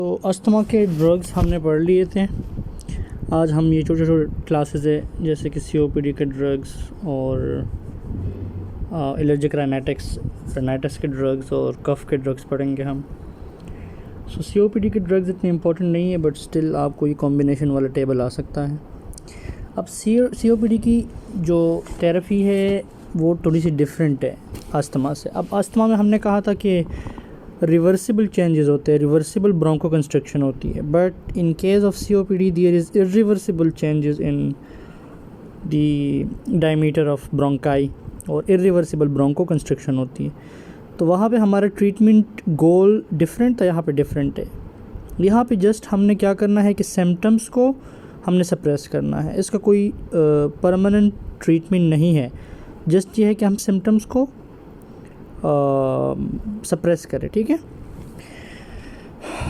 तो अस्थमा के ड्रग्स हमने पढ़ लिए थे। आज हम ये छोटे छोटे क्लासेस है जैसे कि सीओपीडी के ड्रग्स और एलर्जिक राइनाइटिस के ड्रग्स और कफ के ड्रग्स पढ़ेंगे हम। सो सीओपीडी के ड्रग्स इतने इंपॉर्टेंट नहीं है, बट स्टिल आपको ये कॉम्बिनेशन वाला टेबल आ सकता है। अब सीओपीडी की जो थेरेपी है वो थोड़ी सी डिफरेंट है अस्थमा से। अब अस्थमा में हमने कहा था कि रिवर्सिबल चेंजेस होते हैं, रिवर्सिबल ब्रोंको कंस्ट्रक्शन होती है, but in case of COPD there is irreversible changes in the diameter of bronchi और इरिवर्सिबल ब्रोंको कंस्ट्रक्शन होती है। तो वहाँ पे हमारा ट्रीटमेंट गोल डिफरेंट था, यहाँ पे डिफरेंट है। यहाँ पे जस्ट हमने क्या करना है कि सिम्टम्स को हमने सप्रेस करना है। इसका कोई परमानेंट ट्रीटमेंट नहीं है, जस्ट ये है कि हम सिम्टम्स को सप्रेस करें, ठीक है।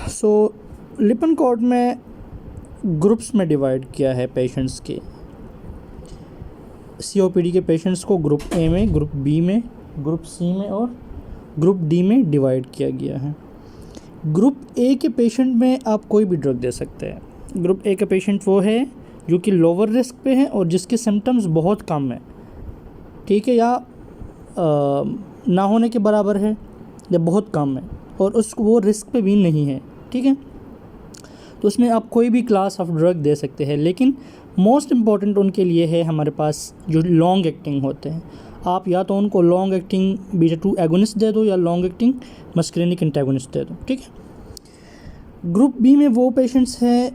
सो लिपनकॉर्ट में ग्रुप्स में डिवाइड किया है पेशेंट्स के। सीओपीडी के पेशेंट्स को ग्रुप ए में, ग्रुप बी में, ग्रुप सी में और ग्रुप डी में डिवाइड किया गया है। ग्रुप ए के पेशेंट में आप कोई भी ड्रग दे सकते हैं। ग्रुप ए का पेशेंट वो है जो कि लोअर रिस्क पे है और जिसके सिम्टम्स बहुत कम है, ठीक है, या ना होने के बराबर है या बहुत कम है और उसको वो रिस्क पे भी नहीं है, ठीक है। तो उसमें आप कोई भी क्लास ऑफ ड्रग दे सकते हैं, लेकिन मोस्ट इम्पॉर्टेंट उनके लिए है हमारे पास जो लॉन्ग एक्टिंग होते हैं। आप या तो उनको लॉन्ग एक्टिंग बीटा-2 एगोनिस्ट दे दो या लॉन्ग एक्टिंग मस्करिनिक एंटागोनिस्ट दे दो, ठीक है। ग्रुप बी में वो पेशेंट्स हैं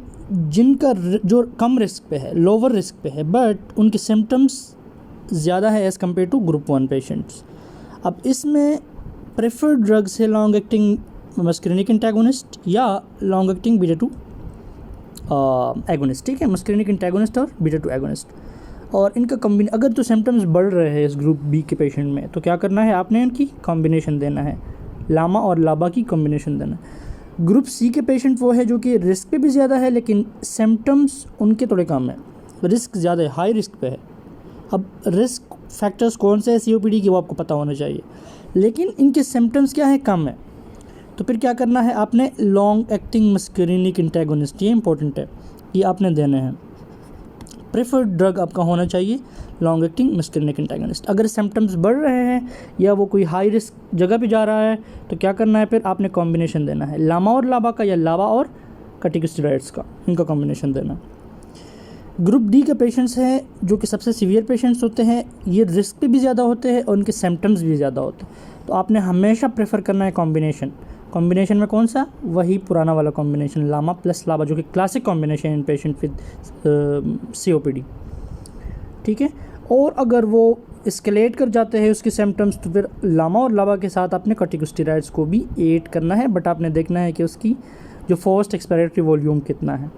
जिनका जो कम रिस्क पे है, लोअर रिस्क पे है, बट उनके सिम्टम्स ज़्यादा है as compare to group 1 patients. अब इसमें प्रेफर्ड ड्रग्स है लॉन्ग एक्टिंग मस्करिनिक एंटागोनिस्ट या लॉन्ग एक्टिंग बीटा-2 एगोनिस्ट, ठीक है, मस्करिनिक एंटागोनिस्ट और बीटा-2 एगोनिस्ट। और इनका अगर तो सिम्टम्स बढ़ रहे हैं इस ग्रुप बी के पेशेंट में, तो क्या करना है, आपने इनकी कॉम्बिनेशन देना है, लामा और लाबा की कॉम्बिनेशन देना है। ग्रुप सी के पेशेंट वो है जो कि रिस्क पे भी ज़्यादा है लेकिन सिम्टम्स उनके थोड़े कम है, रिस्क ज़्यादा है, हाई रिस्क पे है। अब रिस्क फैक्टर्स कौन से हैं सीओपीडी की वो आपको पता होना चाहिए, लेकिन इनके सिम्टम्स क्या है, कम है। तो फिर क्या करना है, आपने लॉन्ग एक्टिंग मस्करिनिक एंटागोनिस्ट, ये इंपॉर्टेंट है, ये आपने देने हैं। प्रेफर्ड ड्रग आपका होना चाहिए लॉन्ग एक्टिंग मस्करिनिक एंटागोनिस्ट। अगर सिम्टम्स बढ़ रहे हैं या वो कोई हाई रिस्क जगह पे जा रहा है तो क्या करना है, फिर आपने कॉम्बिनेशन देना है, लामा और लाबा का या लाबा और कॉर्टिकोस्टेरॉइड्स का, इनका कॉम्बिनेशन देना। ग्रुप डी के पेशेंट्स हैं जो कि सबसे सीवियर पेशेंट्स होते हैं, ये रिस्क पे भी ज़्यादा होते हैं और उनके सिम्टम्स भी ज़्यादा होते हैं। तो आपने हमेशा प्रेफर करना है कॉम्बिनेशन। कॉम्बिनेशन में कौन सा, वही पुराना वाला कॉम्बिनेशन लामा प्लस लाबा, जो कि classic combination in patient with COPD, ठीक है। और अगर वो एस्केलेट कर जाते हैं उसके सिम्टम्स तो फिर लामा और लाबा के साथ आपने कॉर्टिकोस्टेरॉइड्स को भी ऐड करना है, बट आपने देखना है कि उसकी जो फोर्स्ड एक्सपायरेटरी वॉल्यूम कितना है।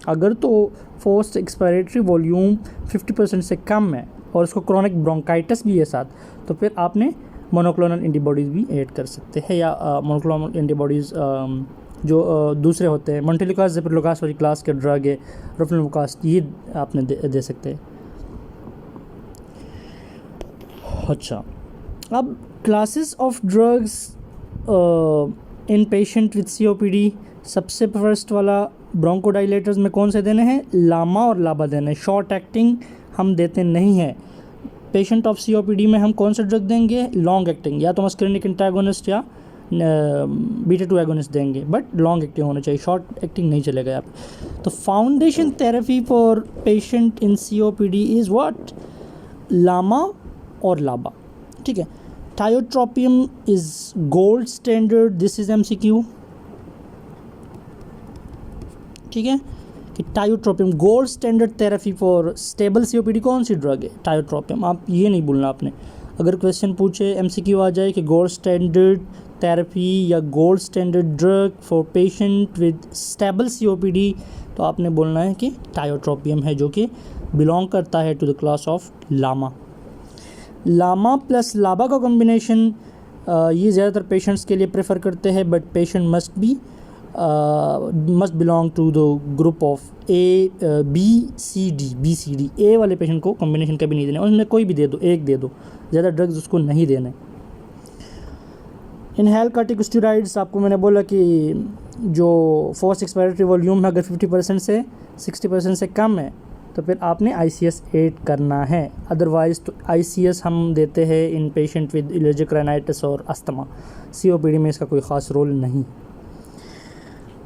अगर तो फोर्स्ड एक्सपायरेटरी वॉल्यूम 50% से कम है और उसको क्रोनिक ब्रोंकाइटिस भी है साथ, तो फिर आपने मोनोक्लोनल एंटीबॉडीज़ भी ऐड कर सकते हैं, या मोनोक्लोनल एंटीबॉडीज़ जो दूसरे होते हैं, मोन्टेलिकास ज़ेपिरोलुकास वाली क्लास के ड्रग है, रोफेनोकास्ट, ये आपने दे सकते हैं। अच्छा, अब classes of drugs in patient with COPD, सबसे फर्स्ट वाला ब्रोंकोडाइलेटर्स में कौन से देने हैं, लामा और लाबा देने हैं। शॉर्ट एक्टिंग हम देते नहीं हैं। पेशेंट ऑफ सीओपीडी में हम कौन सा ड्रग देंगे, लॉन्ग एक्टिंग, या तो मस्करिनिक एंटागोनिस्ट या बीटा-2 एगोनिस्ट देंगे, बट लॉन्ग एक्टिंग होना चाहिए, शॉर्ट एक्टिंग नहीं चलेगा यहाँ पे। तो foundation therapy for patient in COPD is what, LAMA और लाबा, ठीक है। Tiotropium is gold standard, this is MCQ, ठीक है, कि tiotropium gold standard therapy for stable COPD कौन सी ड्रग है, टायोट्रोपियम। आप ये नहीं भूलना आपने, अगर क्वेश्चन पूछे MCQ आ जाए कि गोल्ड स्टैंडर्ड थेरेपी या gold standard drug for patient with stable COPD, तो आपने बोलना है कि टायोट्रोपियम है, जो कि बिलोंग करता है to the class of LAMA. LAMA plus LABA का कॉम्बिनेशन ये ज़्यादातर पेशेंट्स के लिए प्रेफर करते हैं, but patient must belong to the group of A BCD। A वाले पेशेंट को कॉम्बिनेशन कभी नहीं देना, उसमें कोई भी दे दो, एक दे दो, ज़्यादा ड्रग्स उसको नहीं देने। इनहेल कॉर्टिकोस्टेरॉइड्स आपको मैंने बोला कि जो फोर्स एक्सपायरेटरी वॉल्यूम है अगर 50% से 60% से कम है तो फिर आपने ICS ऐड करना है। अदरवाइज़ तो ICS हम देते हैं इन पेशेंट विद एलर्जिक राइनाइटिस और अस्थमा। COPD में इसका कोई ख़ास रोल नहीं।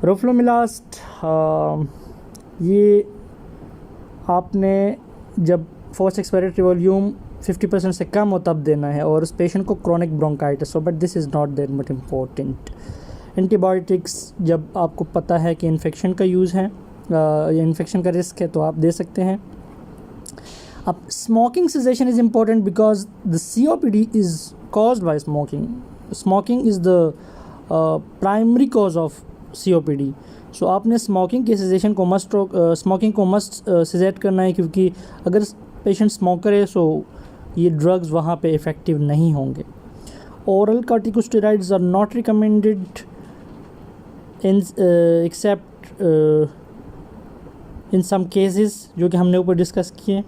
रोफ्लोमिलास्ट ये आपने जब फोर्स एक्सपायरेटरी वॉल्यूम 50% से कम हो तब देना है, और उस पेशेंट को क्रोनिक ब्रोंकाइटिस हो, but this is not that much important. Antibiotics जब आपको पता है कि इन्फेक्शन का यूज़ है या इन्फेक्शन का रिस्क है तो आप दे सकते हैं। अब smoking cessation is important because the COPD is caused by smoking. Smoking is the primary cause of COPD। सो आपने स्मोकिंग के सेसेशन को स्मोकिंग को मस्ट सेजेट करना है, क्योंकि अगर पेशेंट स्मोकर है सो ये ड्रग्स वहाँ पे इफ़ेक्टिव नहीं होंगे। Oral corticosteroids are not recommended except in some cases, जो कि हमने ऊपर डिस्कस किए।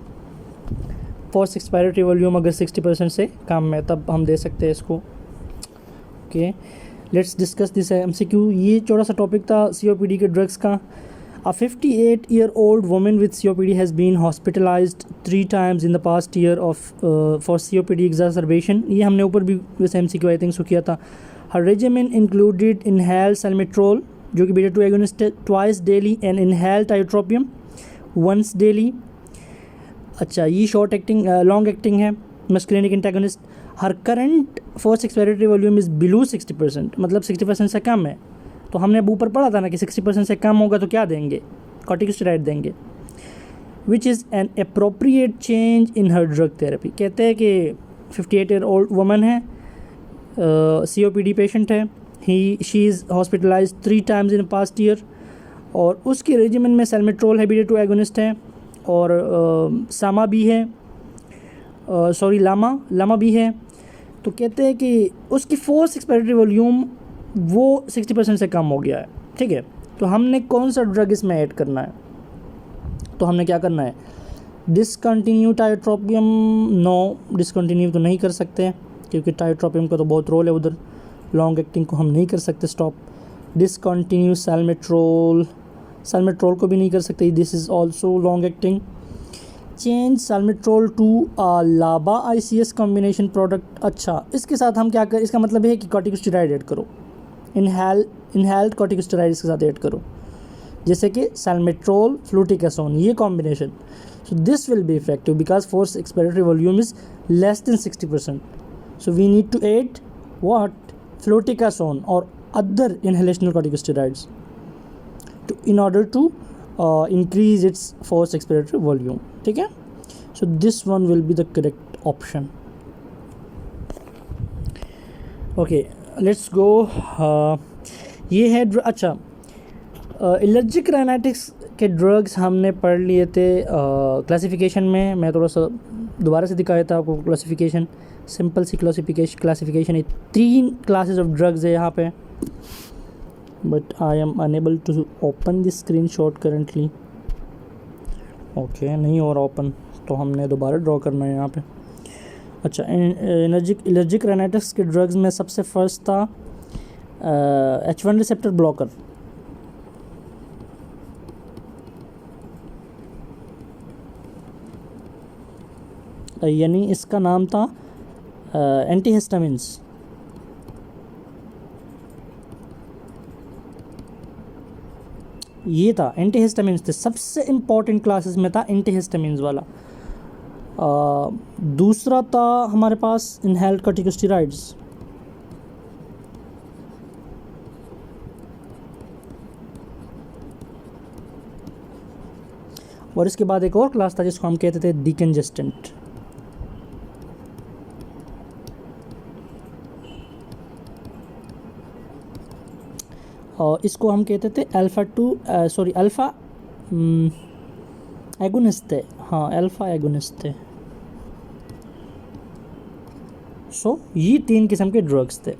फोर्स एक्सपायरेटरी वॉल्यूम अगर 60% से कम है तब हम दे सकते हैं इसको। Okay, let's discuss this MCQ। ये छोटा सा टॉपिक था COPD के ड्रग्स का। A 58-year-old woman with COPD has been hospitalized 3 times in the past year for COPD exacerbation। ये हमने ऊपर भी वैसे MCQ आई थिंक किया था। Her regimen included inhaled salmeterol जो कि beta-2 agonist है, twice daily, and inhaled tiotropium once daily। अच्छा, ये शॉर्ट एक्टिंग लॉन्ग एक्टिंग है मस्कुलिनिक antagonist. Her current force expiratory volume is below 60%, मतलब 60% से कम है। तो हमने अब ऊपर पढ़ा था ना कि 60% से कम होगा तो क्या देंगे, कॉर्टिकोस्टेरॉइड देंगे। Which is an appropriate change in her drug therapy. कहते हैं कि 58-year-old वुमन है, COPD पेशेंट है, she is hospitalize 3 times in past year, और उसकी रेजिमेन में सैल्मेट्रोल है, beta-2 एगोनिस्ट है, और सामा भी है, लामा भी है। तो कहते हैं कि उसकी फोर्स एक्सपायरेटरी वॉल्यूम वो 60% से कम हो गया है। ठीक है, तो हमने कौन सा ड्रग इसमें ऐड करना है? तो हमने क्या करना है, डिसकंटिन्यू टायोट्रोपियम। नो, डिसकंटिन्यू तो नहीं कर सकते क्योंकि टायोट्रोपियम का तो बहुत रोल है उधर, लॉन्ग एक्टिंग को हम नहीं कर सकते स्टॉप। डिसकंटिन्यू सैल्मेट्रोल को भी नहीं कर सकते, this is also long acting. Change salmeterol to LABA ICS combination product. अच्छा, इसके साथ हम क्या कर, इसका मतलब है कि कॉर्टिकोस्टेरॉइड ऐड करो, इनहेल्ड कॉर्टिकोस्टेरॉइड इसके साथ ऐड करो, जैसे कि सैल्मेट्रोल फ्लूटिकासोन, ये combination. So this will be effective because force expiratory volume is less than 60%। So we need to add what, fluticasone और other inhalational corticosteroids in order to increase its force expiratory volume। ठीक है, so this one will be the correct option। okay, let's go। ये है अच्छा, allergic rhinitis के drugs हमने पढ़ लिए थे क्लासिफिकेशन में। मैं थोड़ा सा दोबारा से दिखाया था आपको क्लासिफिकेशन, सिंपल सी क्लासिफिकेशन है। 3 क्लासेस ऑफ ड्रग्स है यहाँ पे, but I am unable to open this screenshot currently। Okay, नहीं हो रहा ओपन, तो हमने दोबारा ड्रॉ करना है यहाँ पे। अच्छा, एलर्जिक राइनाइटिस के ड्रग्स में सबसे फर्स्ट था H1 रिसेप्टर ब्लॉकर। यानी इसका नाम था एंटीहिस्टामिन्स। ये था एंटीहिस्टामिन्स थे, सबसे इम्पॉर्टेंट क्लासेस में था एंटीहिस्टामिन्स वाला। दूसरा था हमारे पास इनहेल्ड कॉर्टिकोस्टेरॉइड्स। और इसके बाद एक और क्लास था जिसको हम कहते थे डिकंजेस्टेंट। और इसको हम कहते थे अल्फ़ा एगोनिस्ट थे। हाँ, अल्फ़ा एगोनिस्ट थे। सो ये 3 किस्म के ड्रग्स थे।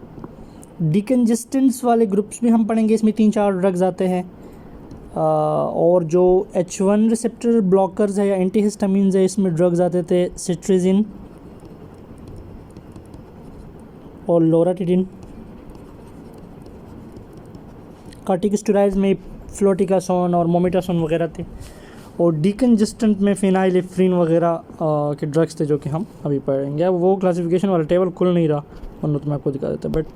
डिकंजेस्टेंट्स वाले ग्रुप्स भी हम पढ़ेंगे, इसमें 3-4 ड्रग्स आते हैं। और जो H1 रिसेप्टर ब्लॉकर्स है या एंटीहिस्टामिन्स है, इसमें ड्रग्स आते थे सिट्रिजिन और लोराटिडिन। कॉर्टिकोस्टेरॉइड्स में फ्लोटिकासोन और मोमेटासोन वगैरह थे, और डिकंजेस्टेंट में फिनाइलेफ्रिन वगैरह के ड्रग्स थे जो कि हम अभी पढ़ेंगे। अब वो क्लासिफिकेशन वाला टेबल खुल नहीं रहा, वरना तो मैं आपको दिखा देता, बट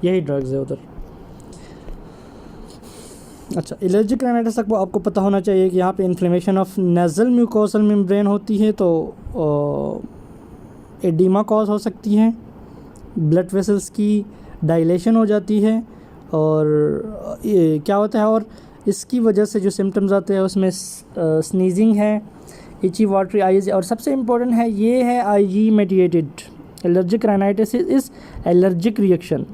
यही ड्रग्स है उधर। अच्छा, एलर्जिक राइनाइटिस तक आपको पता होना चाहिए कि यहाँ पे inflammation of nasal mucosal membrane होती है, तो एडिमा कॉज हो सकती है, ब्लड वेसल्स की डायलेशन हो जाती है, और ये क्या होता है, और इसकी वजह से जो सिम्टम्स आते हैं उसमें स्नीजिंग है, इची वाटरी आइज, और सबसे इम्पोर्टेंट है ये है IG mediated allergic rhinitis is allergic reaction.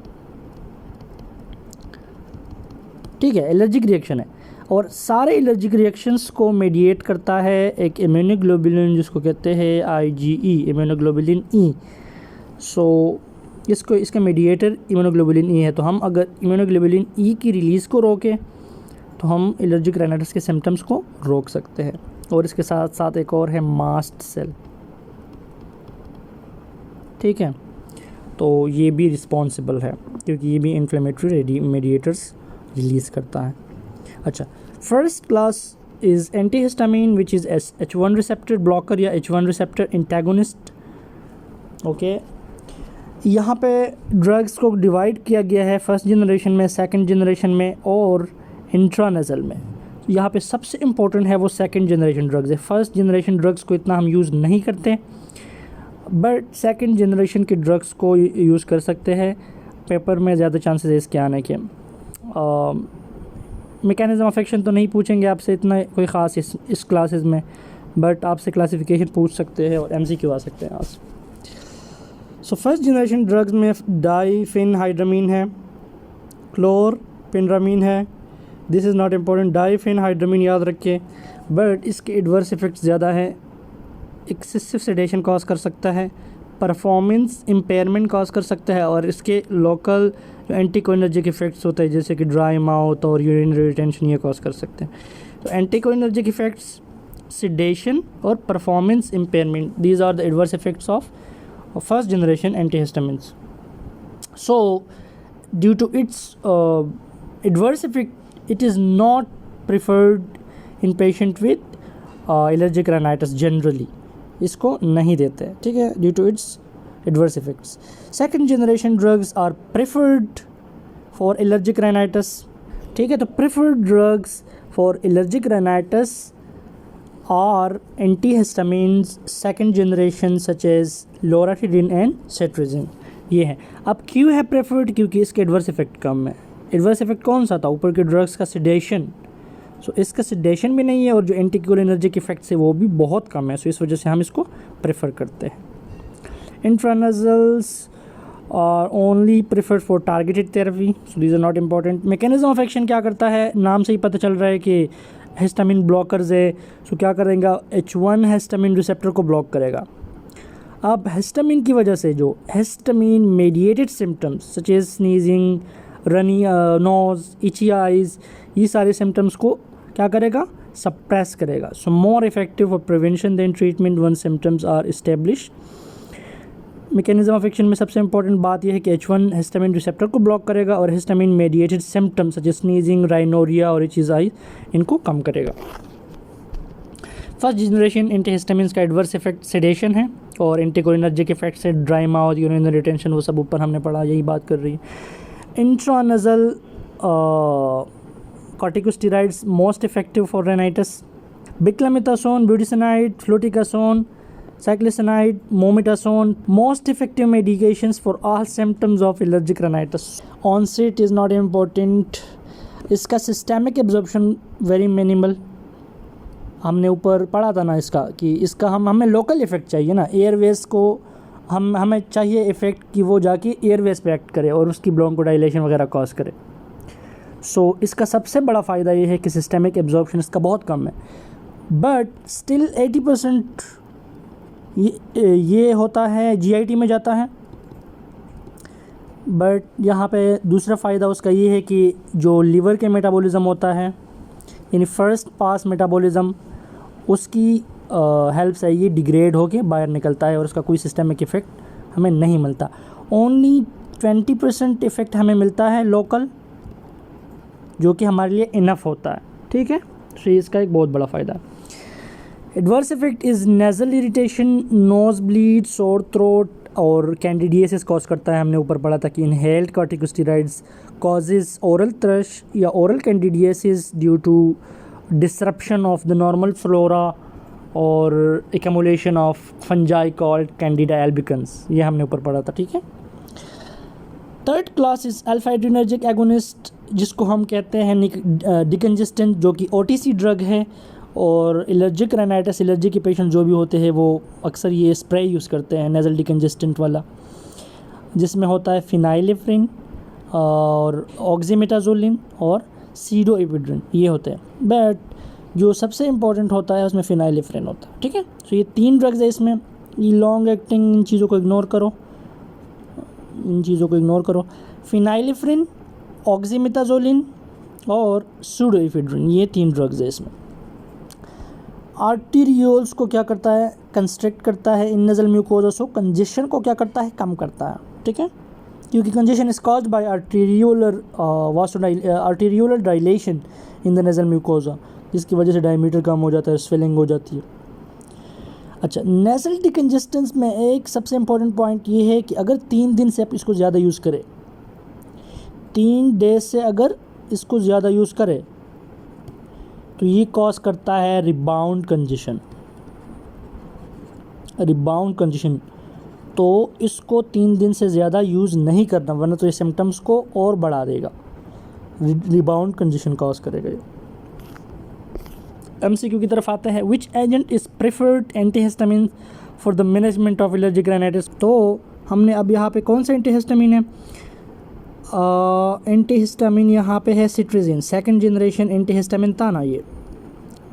ठीक है, एलर्जिक रिएक्शन है, और सारे एलर्जिक रिएक्शंस को मेडिएट करता है एक इम्यूनोग्लोबुलिन जिसको कहते हैं आईजीई, इम्यूनोग्लोबुलिन ई। सो इसको इसका मेडिएटर इम्यूनोग्लोबुलिन ई है। तो हम अगर इम्यूनोग्लोबुलिन ई की रिलीज़ को रोकें तो हम एलर्जिक राइनाइटिस के सिम्टम्स को रोक सकते हैं। और इसके साथ साथ एक और है मास्ट सेल। ठीक है, तो ये भी रिस्पॉन्सिबल है क्योंकि ये भी इन्फ्लेमेटरी मेडिएटर्स रिलीज़ करता है। अच्छा, first class is antihistamine which is H1 receptor blocker या H1 रिसेप्टर इंटेगोनिस्ट। ओके, यहाँ पे ड्रग्स को डिवाइड किया गया है फर्स्ट जनरेशन में, सेकंड जनरेशन में और इंट्रानेज़ल में। यहाँ पे सबसे इम्पोर्टेंट है वो सेकंड जनरेशन ड्रग्स है। फर्स्ट जनरेशन ड्रग्स को इतना हम यूज़ नहीं करते, बट सेकंड जनरेशन के ड्रग्स को यूज़ कर सकते हैं। पेपर में ज़्यादा चांसेस है इसके आने के। मैकेनिज़्म ऑफ एक्शन तो नहीं पूछेंगे आपसे इतना कोई ख़ास इस क्लासेस में, बट आपसे क्लासिफिकेशन पूछ सकते हैं और MCQ आ सकते हैं आज। सो फर्स्ट जनरेशन ड्रग्स में डाइफेनहाइड्रामीन है, क्लोरपेनरामीन है। दिस इज़ नॉट इम्पोर्टेंट, डाइफेनहाइड्रामीन याद रखिए, बट इसके एडवर्स इफ़ेक्ट्स ज़्यादा है। एक्सेसिव सेडेशन कॉज कर सकता है, परफॉर्मेंस इम्पेयरमेंट कॉज कर सकता है, और इसके लोकल एंटीकोलिनर्जिक इफ़ेक्ट्स होते हैं जैसे कि ड्राई माउथ और यूरिनरी रिटेंशन, ये कॉज कर सकते हैं। तो एंटीकोलिनर्जिक इफ़ेक्ट्स, सेडेशन और performance impairment, these are the adverse effects of first generation antihistamines. So due to its adverse effect, it is not preferred in patient with allergic rhinitis generally. इसको नहीं देते, ठीक है, due to its adverse effects. Second generation drugs are preferred for allergic rhinitis. ठीक है, तो preferred drugs for allergic rhinitis are antihistamines second generation such as loratadine and cetirizine. ये है। अब क्यों है प्रेफर्ड? क्योंकि इसके एडवर्स इफेक्ट कम है। एडवर्स इफेक्ट कौन सा था? ऊपर के ड्रग्स का सेडेशन। सो इसका सेडेशन भी नहीं है और जो एंटीकोलिनर्जिक इफेक्ट्स है वो भी बहुत कम है, सो इस वजह से हम इसको प्रेफर करते हैं। Intranasals are only preferred for targeted therapy, so these are not important. Mechanism of action क्या करता है? नाम से ही पता चल रहा है कि हिस्टामिन ब्लॉकर्स है, सो क्या करेगा? H1 हिस्टामिन रिसेप्टर को ब्लॉक करेगा। अब हिस्टामिन की वजह से जो histamine mediated symptoms such as sneezing, runny nose, itchy eyes, ये सारे सिम्टम्स को क्या करेगा? सप्रेस करेगा। So more effective for prevention than treatment when symptoms are establish. Mechanism of action में सबसे इंपॉर्टेंट बात यह है कि H1 हिस्टामिन रिसेप्टर को ब्लॉक करेगा और histamine mediated symptoms such as sneezing, rhinorrhoea और इचीज आई, इनको कम करेगा। फर्स्ट जनरेशन एंटीहिस्टामिन्स का एडवर्स इफेक्ट सेडेशन है और एंटीकोलिनर्जिक इफेक्ट से ड्राई माउथ, यूरिनरी रिटेंशन, वो सब ऊपर हमने पढ़ा, यही बात कर रही है। Intranasal corticosteroids most effective for rhinitis. Beclomethasone, budesonide, fluticasone, cyclisanide, mometasone, most effective medications for all symptoms of allergic rhinitis. Onset is not important. इसका systemic absorption very minimal. हमने ऊपर पढ़ा था ना इसका कि इसका हमें लोकल इफेक्ट चाहिए ना, एयरवेज को हमें चाहिए इफेक्ट कि वो जाके एयरवेज पे एक्ट करे और उसकी ब्रोंकोडाइलेशन वगैरह कॉज करे। सो इसका सबसे बड़ा फ़ायदा ये है कि सिस्टेमिक एब्जॉर्प्शन इसका बहुत कम है, बट स्टिल 80% ये होता है GIT में जाता है। बट यहाँ पे दूसरा फ़ायदा उसका ये है कि जो लीवर के मेटाबॉलिज्म होता है, यानी फ़र्स्ट पास मेटाबॉलिज्म, उसकी हेल्प से ये डिग्रेड होके बाहर निकलता है और उसका कोई सिस्टमिक इफ़ेक्ट हमें नहीं मिलता। ओनली 20% इफ़ेक्ट हमें मिलता है लोकल, जो कि हमारे लिए इनफ होता है, ठीक है। तो ये इसका एक बहुत बड़ा फ़ायदा है। Adverse effect is nasal irritation, nose bleed, sore throat और कैंडिडियासिस कॉज करता है। हमने ऊपर पढ़ा था कि inhaled corticosteroids causes oral thrush या oral candidiasis due to disruption of the normal flora और accumulation of fungi called candida albicans, ये हमने ऊपर पढ़ा था, ठीक है। Third class is alpha adrenergic agonist, जिसको हम कहते हैं डिकंजेस्टेंट, जो कि ओटीसी ड्रग है। और एलर्जिक राइनाइटिस एलर्जी के पेशेंट जो भी होते हैं वो अक्सर ये स्प्रे यूज़ करते हैं नेज़ल डिकंजेस्टेंट वाला, जिसमें होता है फिनाइलेफ्रिन और ऑक्सीमेटाजोलिन और सीडोएपिड्रिन, ये होते हैं। बट जो सबसे इम्पॉर्टेंट होता है उसमें फिनाइलेफ्रिन होता है, ठीक है। तो ये 3 ड्रग्स है इसमें। ये लॉन्ग एक्टिंग, इन चीज़ों को इग्नोर करो, फिनाइलेफ्रिन, ऑक्सीमेटाजोलिन और सूडोएपिड्रिन, ये 3 ड्रग्स है इसमें। आर्टीरियोल्स को क्या करता है, कंस्ट्रिक्ट करता है इन नेज़ल म्यूकोसा, कंजेशन को क्या करता है, कम करता है, ठीक है। क्योंकि congestion is caused by arteriolar dilation in the nasal mucosa, जिसकी वजह से डायमीटर कम हो जाता है, स्वेलिंग हो जाती है। अच्छा, नेज़ल डिकंजेस्टेंस में एक सबसे इम्पॉर्टेंट पॉइंट ये है कि अगर 3 दिन से आप इसको ज़्यादा यूज़ करें, 3 डेज से अगर इसको ज़्यादा यूज़ करें तो ये कॉज करता है रिबाउंड कंजेशन। तो इसको 3 दिन से ज़्यादा यूज़ नहीं करना, वरना तो ये सिम्टम्स को और बढ़ा देगा, रिबाउंड कंजेशन कॉज करेगा ये। MCQ की तरफ आते हैं। Which agent is preferred antihistamine for the management of allergic rhinitis. तो हमने अब यहाँ पे कौन सा एंटीहिस्टामिन है, एंटीहिस्टामिन यहाँ पे है सिट्रिजिन, सेकंड जनरेशन एंटीहिस्टामिन था ना, ये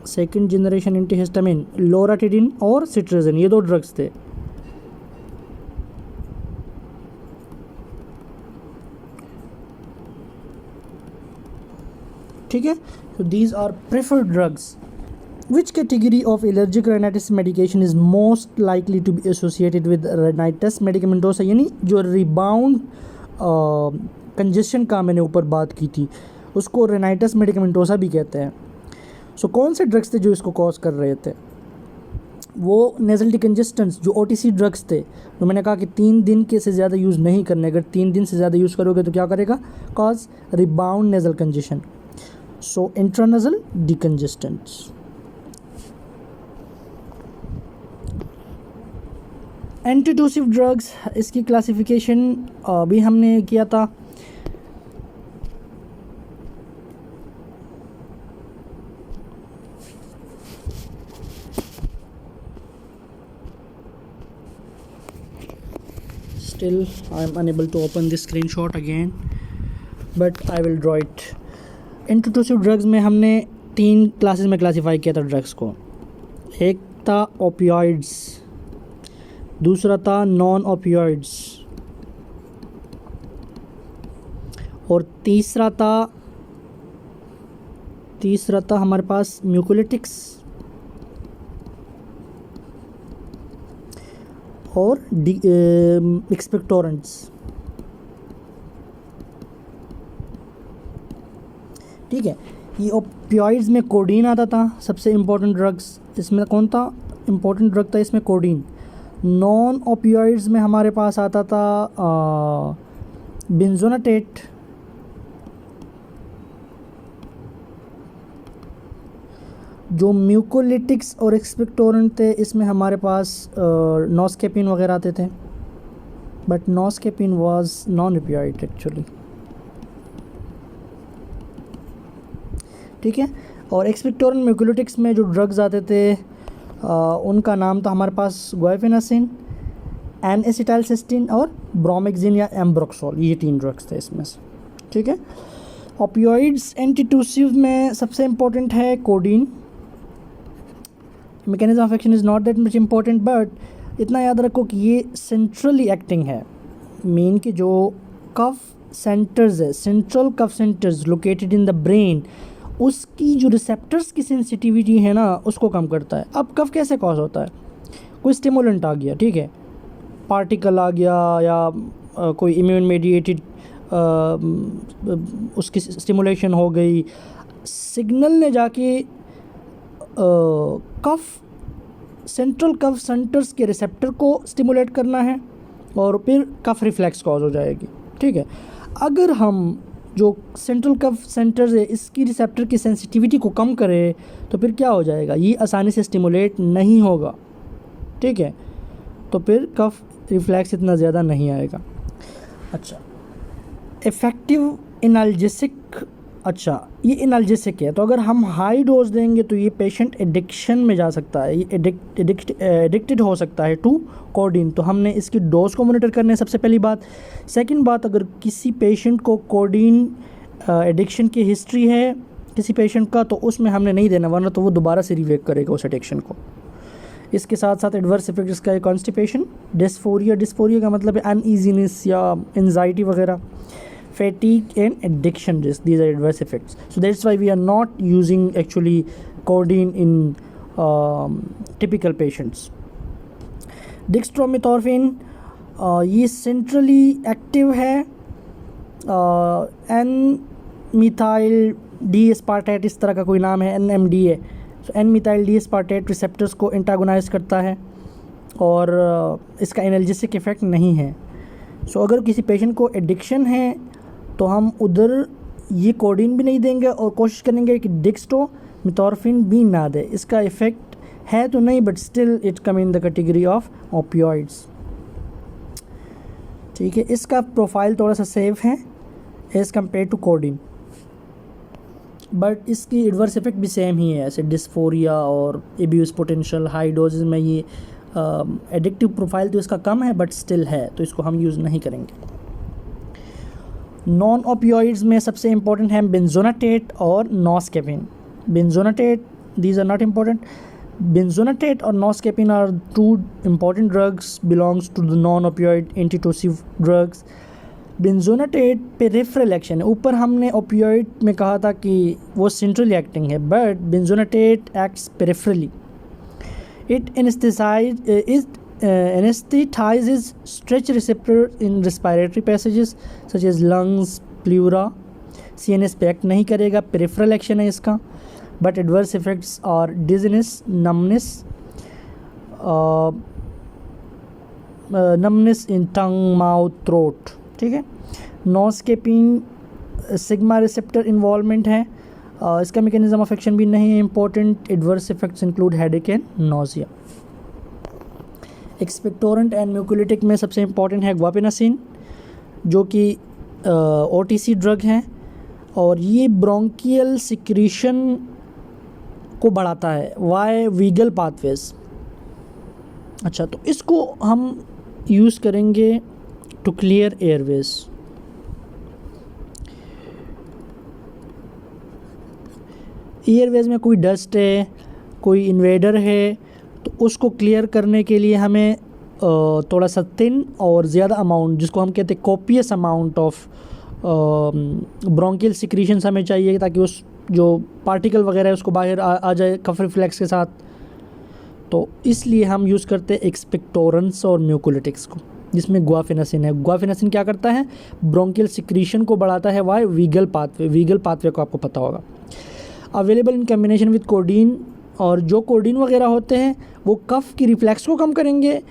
सेकंड जनरेशन एंटीहिस्टामिन, लोराटिडिन और सिट्रिजिन, ये 2 ड्रग्स थे। ठीक है, so these are preferred drugs. Which category of allergic rhinitis medication is most likely to be associated with rhinitis medicamentosa, यानी जो रिबाउंड कंजेशन का मैंने ऊपर बात की थी उसको rhinitis medicamentosa भी कहते हैं। सो कौन से ड्रग्स थे जो इसको कॉज कर रहे थे, वो नेज़ल डिकंजेस्टेंट्स जो OTC ड्रग्स थे, तो मैंने कहा कि 3 दिन के से ज़्यादा यूज़ नहीं करने, अगर 3 दिन से ज़्यादा यूज़ करोगे तो क्या करेगा, कॉज रिबाउंड नेज़ल कंजेशन। सो इंट्रानेज़ल डिकंजेस्टेंट्स। एंटीट्यूसिव ड्रग्स, इसकी क्लासिफिकेशन भी हमने किया था। Still I am unable to open this screenshot again, but I will draw it. Antitussive drugs में हमने 3 क्लासेस में क्लासीफाई किया था ड्रग्स को। एक था ओपियोइड्स, दूसरा था नॉन ओपियोइड्स और तीसरा था हमारे पास म्यूकोलिटिक्स और एक्सपेक्टोरेंट्स। ठीक है, ये ओपियोइड्स में कोडीन आता था, सबसे इम्पोर्टेंट ड्रग्स। इसमें कौन था इम्पोर्टेंट ड्रग था इसमें, कोडीन। नॉन ओपियोइड्स में हमारे पास आता था बेंजोनाटेट, जो म्यूकोलिटिक्स और एक्सपेक्टोरेंट थे इसमें हमारे पास नॉस्केपिन वगैरह आते थे, but noscapine was non opioid actually. ठीक है, और एक्सपेक्टोरेंट म्यूकोलिटिक्स में जो ड्रग्स आते थे उनका नाम था हमारे पास गुआइफेनासिन, एन-एसिटाइलसिस्टीन और ब्रोमेक्जिन या एम्ब्रोक्सोल, ये 3 ड्रग्स थे इसमें से। ठीक है, ओपियोइड्स एंटीट्यूसिव में सबसे इम्पोर्टेंट है codeine. Mechanism of action is not that much important, but इतना याद रखो कि ये सेंट्रली एक्टिंग है। मेन के जो कफ सेंटर्स है, central cough centres located in the brain, उसकी जो रिसेप्टर्स की सेंसिटिविटी है ना उसको कम करता है। अब कफ कैसे कॉज होता है, कोई स्टिमुलेंट आ गया, ठीक है, पार्टिकल आ गया या कोई इम्यून मेडिएटेड उसकी स्टिमुलेशन हो गई, सिग्नल ने जाके कफ सेंट्रल कफ सेंटर्स के रिसेप्टर को स्टिमुलेट करना है और फिर कफ रिफ्लेक्स कॉज हो जाएगी। ठीक है, अगर हम जो सेंट्रल कफ सेंटर्स है इसकी रिसेप्टर की सेंसिटिविटी को कम करें तो फिर क्या हो जाएगा, ये आसानी से स्टिमुलेट नहीं होगा। ठीक है, तो फिर कफ रिफ्लेक्स इतना ज़्यादा नहीं आएगा। अच्छा, इफ़ेक्टिव एनाल्जेसिक। अच्छा, ये एनाल्जेसिक है, तो अगर हम हाई डोज देंगे तो ये पेशेंट एडिक्शन में जा सकता है, ये एडिक्टेड हो सकता है टू कोडीन। तो हमने इसकी डोज को मॉनिटर करना है सबसे पहली बात। सेकंड बात, अगर किसी पेशेंट को कोडीन एडिक्शन की हिस्ट्री है किसी पेशेंट का, तो उसमें हमने नहीं देना, वरना तो वो दोबारा से रिवेक करेगा उस एडिक्शन को। इसके साथ साथ एडवर्स इफेक्ट इसका है कॉन्स्टिपेशन, डिस्फोरिया का मतलब है अनईजीनेस या एंजाइटी वगैरह, fatigue and addiction risk. These are adverse effects. So that's why we are not using actually codeine in typical patients. Dextromethorphan ये centrally active है, N-methyl D-aspartate इस तरह का कोई नाम है, NMD है। So N-methyl D-aspartate रिसेप्टर्स को एंटागोनाइज करता है और इसका एनाल्जेसिक इफेक्ट नहीं है। सो अगर किसी पेशेंट को एडिक्शन है तो हम उधर ये कोडीन भी नहीं देंगे और कोशिश करेंगे कि डिक्स्ट्रोमेथॉर्फिन भी ना दे। इसका इफ़ेक्ट है तो नहीं, but still it come in the category of opioids. ठीक है, इसका प्रोफाइल थोड़ा सा सेफ है as compare to codeine, but इसकी एडवर्स इफेक्ट भी सेम ही है, ऐसे डिस्फोरिया और एब्यूज पोटेंशियल। हाई डोजेज में ये एडिक्टिव प्रोफाइल तो इसका कम है, बट स्टिल है, तो इसको हम यूज़ नहीं करेंगे। नॉन ओपियोइड्स में सबसे इंपॉर्टेंट है बेंजोनाटेट और noscapine. Benzonatate, these are not important. Benzonatate और noscapine are two important drugs belongs to the non opioid antitussive drugs. Benzonatate peripheral action है, ऊपर हमने ओपियोइड में कहा था कि वो सेंट्रली एक्टिंग है, but benzonatate acts peripherally. It anesthetizes stretch receptors in respiratory passages such as lungs, pleura. CNS पे एक्ट नहीं करेगा, पेरिफेरल एक्शन है इसका, but adverse effects are dizziness, numbness in tongue, mouth, throat. ठीक है, नॉस्केपिन sigma receptor involvement है, इसका mechanism of action भी नहीं है important. Adverse effects include headache and nausea. Expectorant and mucolytic में सबसे इंपॉर्टेंट है ग्वापेनासिन, जो कि OTC ड्रग है और ये ब्रोंकियल सिक्रीशन को बढ़ाता है वाई वीगल पाथवेज। अच्छा, तो इसको हम यूज़ करेंगे टू क्लियर एयरवेज। एयरवेज में कोई डस्ट है, कोई इन्वेडर है, तो उसको क्लियर करने के लिए हमें थोड़ा सा थिन और ज़्यादा अमाउंट, जिसको हम कहते हैं copious amount of bronchial secretions हमें चाहिए, ताकि उस जो पार्टिकल वगैरह है उसको बाहर आ जाए कफ रिफ्लेक्स के साथ। तो इसलिए हम यूज़ करते हैं एक्सपेक्टोरेंट्स और म्यूकोलिटिक्स को, जिसमें ग्वाफेनासिन है। ग्वाफेनासिन क्या करता है, ब्रोंकियल सिक्रीशन को बढ़ाता है via vagal pathway. Vagal pathway को आपको पता होगा। Available in combination with codeine, और जो कोडीन वगैरह होते हैं वो कफ की रिफ्लेक्स को कम करेंगे,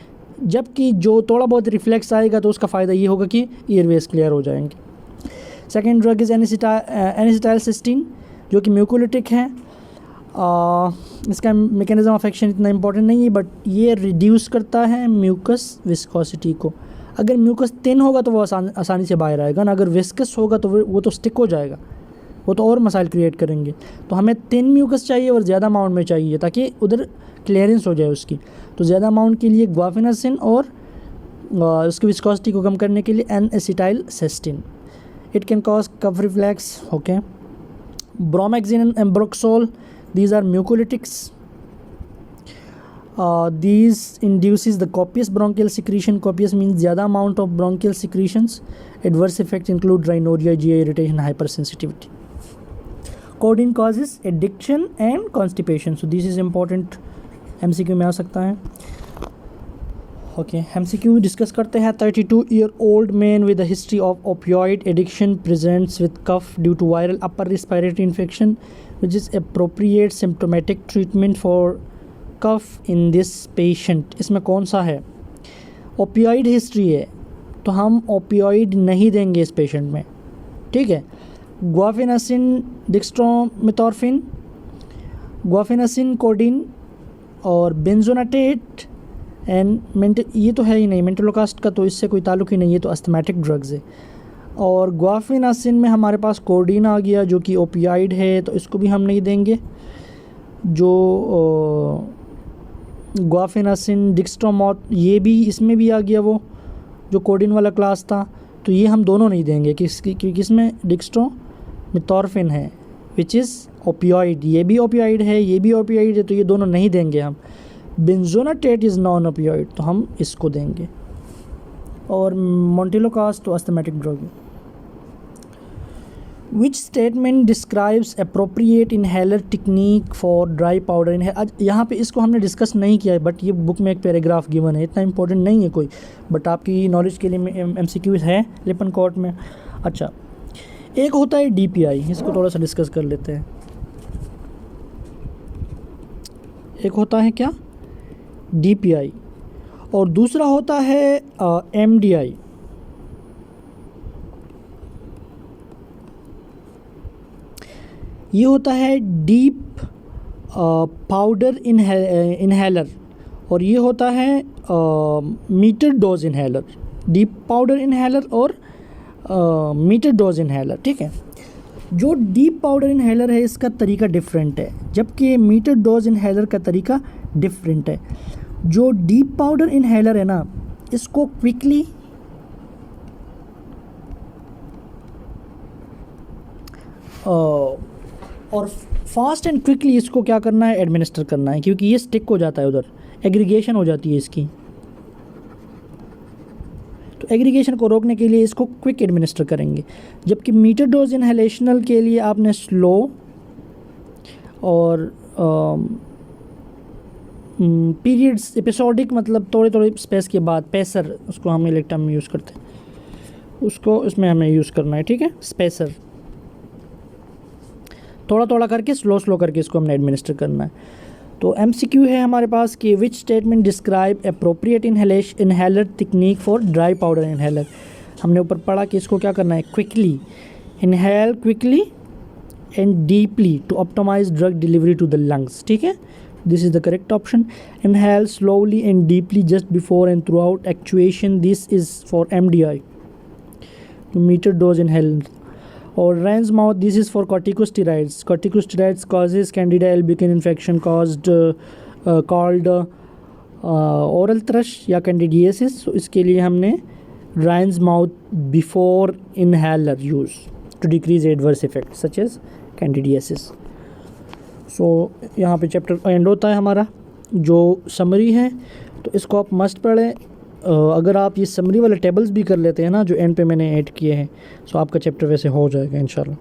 जबकि जो थोड़ा बहुत रिफ्लेक्स आएगा तो उसका फ़ायदा ये होगा कि एयरवेज क्लियर हो जाएंगे। सेकेंड ड्रग इज़ एनिसिटाइलसिस्टीन, जो कि म्यूकोलिटिक है। इसका मैकेनिज्म ऑफ एक्शन इतना इंपॉर्टेंट नहीं है, बट ये रिड्यूस करता है म्यूकस विस्कोसिटी को। अगर म्यूकस थिन होगा तो वो आसानी से बाहर आएगा ना, अगर विस्कस होगा तो वो तो स्टिक हो जाएगा, वो तो और मसाइल क्रिएट करेंगे। तो हमें थिन म्यूकस चाहिए और ज़्यादा अमाउंट में चाहिए, ताकि उधर क्लियरेंस हो जाए उसकी। तो ज़्यादा अमाउंट के लिए ग्वाफेनासिन और उसकी विस्कोसिटी को कम करने के लिए N-acetylcysteine. It can cause cough reflex. Okay, bromhexine and ambroxol, these are mucolytics. These induces the copious bronchial secretion. Copious means ज़्यादा amount of bronchial secretions. Adverse effects include rhinorrhea, GI irritation, hypersensitivity. Codeine causes addiction and constipation. So this is important, MCQ में आ सकता है। Okay, MCQ discuss करते हैं। 32-year-old man with a history of opioid addiction presents with cough due to viral upper respiratory infection which is appropriate symptomatic treatment for cough in this patient. इसमें कौन सा है? Opioid history है तो हम opioid नहीं देंगे इस पेशेंट में, ठीक है। गुआफेनासिन, डिक्स्ट्रोमेथॉर्फिन, गुआफेनासिन, कोडीन और बेंजोनाटेट एंड ये तो है ही नहीं, मेंटलोकास्ट का तो इससे कोई ताल्लुक ही नहीं है, तो अस्थमैटिक ड्रग्स है। और गुआफेनासिन में हमारे पास कोडीन आ गया जो कि ओपियाइड है, तो इसको भी हम नहीं देंगे। जो गुआफेनासिन, डिक्स्ट्रोमोथ, ये भी इसमें भी आ गया वो जो कोडीन वाला क्लास था, तो ये हम दोनों नहीं देंगे क्योंकि इसमें डिक्स्ट्रोमेथॉर्फिन है विच इज़ ओपियाइड, ये भी ओपियाइड है, ये भी ओपियाइड है, तो ये दोनों नहीं देंगे हम। बेंजोनाटेट इज़ नॉन ओपियोइड तो हम इसको देंगे। और मोंटेलोकास्ट तो अस्थमैटिक ड्रग है। Which statement describes appropriate inhaler technique for dry powder inhaler. यहाँ पे इसको हमने डिस्कस नहीं किया है, बट ये बुक में एक पैराग्राफ गिवन है, इतना इंपॉर्टेंट नहीं है कोई, बट आपकी नॉलेज के लिए MCQ है लिपन कोर्ट में। अच्छा, एक होता है DPI, इसको थोड़ा सा डिस्कस कर लेते हैं। एक होता है क्या? DPI, और दूसरा होता है MDI। ये होता है डीप पाउडर इनहेलर, और ये होता है meter dose inhaler. Deep powder inhaler और मीटर डोज इनहेलर, ठीक है। जो डीप पाउडर इनहेलर है इसका तरीका डिफरेंट है, जबकि मीटर डोज इनहेलर का तरीका डिफरेंट है। जो डीप पाउडर इनहेलर है ना, इसको क्विकली और फास्ट एंड क्विकली इसको क्या करना है, एडमिनिस्टर करना है, क्योंकि ये स्टिक हो जाता है, उधर एग्रीगेशन हो जाती है इसकी। तो एग्रीगेशन को रोकने के लिए इसको क्विक एडमिनिस्टर करेंगे, जबकि मीटर डोज इनहेलेशनल के लिए आपने स्लो और पीरियड्स एपिसोडिक, मतलब थोड़े थोड़े स्पेस के बाद, पेसर उसको हम इलेक्ट्रम में यूज़ करते हैं, उसको इसमें हमें यूज़ करना है, ठीक है। स्पेसर थोड़ा थोड़ा करके, स्लो करके इसको हमने एडमिनिस्टर करना है। तो MCQ है हमारे पास कि which statement describe appropriate inhaler technique for dry powder inhaler. हमने ऊपर पढ़ा कि इसको क्या करना है, quickly inhale quickly and deeply to optimise drug delivery to the lungs, ठीक है। This is the correct option. Inhale slowly and deeply just before and throughout actuation, this is for MDI, meter dose inhaler. और Raynaud's mouth, this is for corticosteroids. Corticosteroids causes candida albicans infection called oral thrush या candidiasis. So इसके लिए हमने Raynaud's mouth before inhaler use to decrease adverse effects such as candidiasis. So यहाँ पे chapter and होता है हमारा। जो समरी है तो इसको आप मस्ट पढ़ें। अगर आप ये समरी वाले टेबल्स भी कर लेते हैं ना जो एंड पे मैंने ऐड किए हैं, सो आपका चैप्टर वैसे हो जाएगा इंशाल्लाह।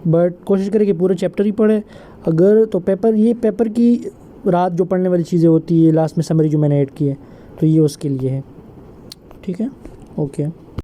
बट कोशिश करें कि पूरे चैप्टर ही पढ़े। अगर तो पेपर की रात जो पढ़ने वाली चीज़ें होती है, लास्ट में समरी जो मैंने ऐड की है, तो ये उसके लिए है, ठीक है। ओके।